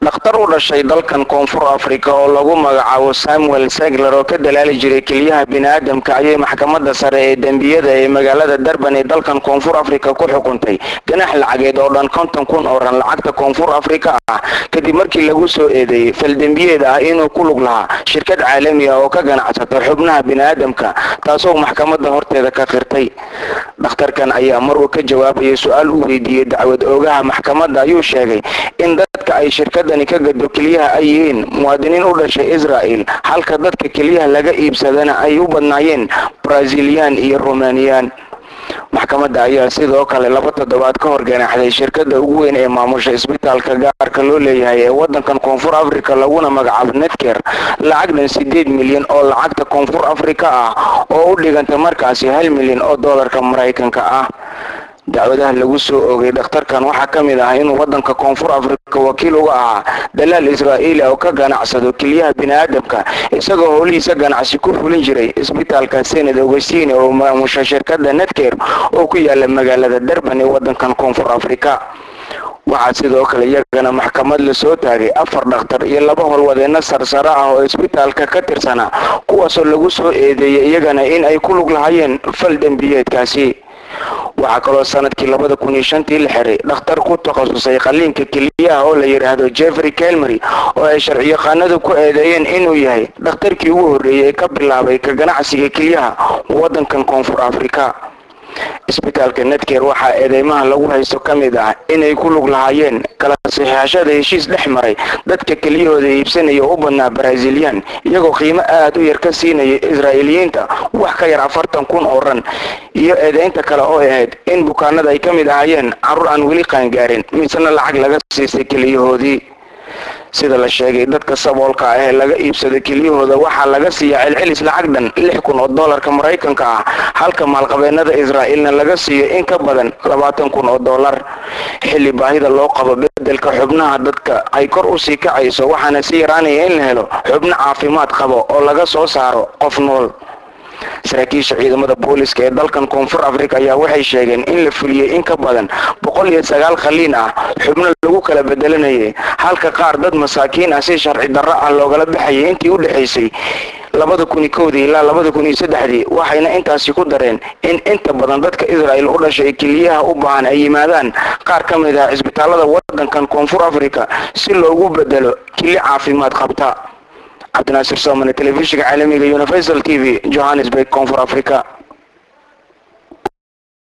dhakhtar u dhashay dalkan koonfur afrika oo lagu magacaabo Samuel Segler oo ka dalaali jiray kaliyaha bini'aadamka ayay maxkamadda sare ee dambiyada ee magaalada Durban ee dalkan koonfur afrika ku xukuntay ganax lacageed oo dhan 50,000 oo ran lacagta koonfur afrika ah kadib markii lagu soo eedeeyay fal dambiyeed ah inuu ku lug lahaa shirkad caalami ah oo ka ganacsata xubnaha bini'aadamka taasoo maxkamadda horteeda ka qirtay. dhakhtarkan ayaa mar uu ka jawaabayay su'aal uu weydiiyay dacwad oogaha maxkamadda ayuu sheegay in dadka ay shirkadani ka gado kaliyaha ay yihiin muwaadiniin u dhashay Israel halka dadka kaliyaha laga iibsadana ay u badnaayeen Brazilian iyo Romanian. maxkamadda ayaa sidoo kale 2 toddobaad ka hor ganaxday shirkadda ugu weyn ee maamusha isbitaalka gaarka loo leeyahay ee wadankan koonfur afrika laguna magacaabo Netcare lacag dhan 8 milyan oo lacagta koonfur afrika ah oo u dhiganta markaasi 1 milyan oo doolarka Mareykanka ah. dacwadaha lagu soo oogay dhakhtarkan waxaa ka mid ah inuu wadanka koonfur afrika wakiil uga ahaa dalaal Israa'iili oo ka ganacsado kaliyaha bini'aadamka isagoo howlihiisa ganacsi ku fulin jiray isbitaalka Senate Augustine oo maamusha shirkadda Netcare oo ku yaala magaalada Durban ee wadankan koonfur afrika. waxaa sidoo kale iyagana maxkamad la soo taagay 4 dhakhtar iyo 2 howlwadeena sarsare ah oo isbitaalka ka tirsana kuwaasoo lagu soo eedeeyay iyagana in ay ku lug lahaayeen fal dambiyeedkaasi. waxaa kaloo sanadkii 2005 la xiray dhakhtar ku takhasusay qaliinka kaliyaha oo la yiraahdo Jeffrey Kelmery oo ay sharciyaqaanadu ku eedeeyeen inuu yahay dhakhtarkii ugu horeeyay ka bilaabay ka ganacsiga kaliyaha wadankan koonfur afrika. isbitaalka Netcare waxaa eedeymaha lagu haysto ka mid ah inay ku lug lahaayeen kala saxiixashada heshiis dhex maray dadka kaliyahooda iibsanaya u badnaa Brazilian iyagoo qiimo aad u yar ka siinaya Israa'iiliyiinta wax ka yar 40,000 oo ran iyo eedeynta kale oo ahayd in bukaanada ay ka mid ahaayeen carruur aan weli qaan gaarin misna lacag laga siisay kaliyahoodii. sida la sheegay dadka saboolka ah ee laga iibsaday kaliyahooda waxaa laga siiyaa celcelis lacag dhan 6,000 oo doolarka Mareykanka ah halka maalqabeennada Israa'iilna laga siiyo in ka badan 20,000 oo doolar. xilli baahida loo qabo bedelka xubnaha dadka ay kor u sii kacayso waxaana si yaraanaya in la helo xubno caafimaad qabo oo laga soo saaro qof nool. saraakiisha ciidamada booliska ee dalkan koonfur afrika ayaa waxay sheegeen in la fuliyay in ka badan 109 qaliin ah xubno lagu kala bedelanayay halka qaar dad masaakiin ah si sharci darro ah loogala baxayay intii u dhaxaysay 2001 ilaa 2003 waxayna intaasi ku dareen in inta badan dadka Israa'iil u dhashay kaliyaha u baahan ay yimaadaan qaar ka mid ah isbitaalada wadankan koonfur afrika si loogu bedelo kaliya caafimaad qabta. عبد الناصر سومن تلفزيون عالمي Universal TV Johannesburg كونفور أفريقيا.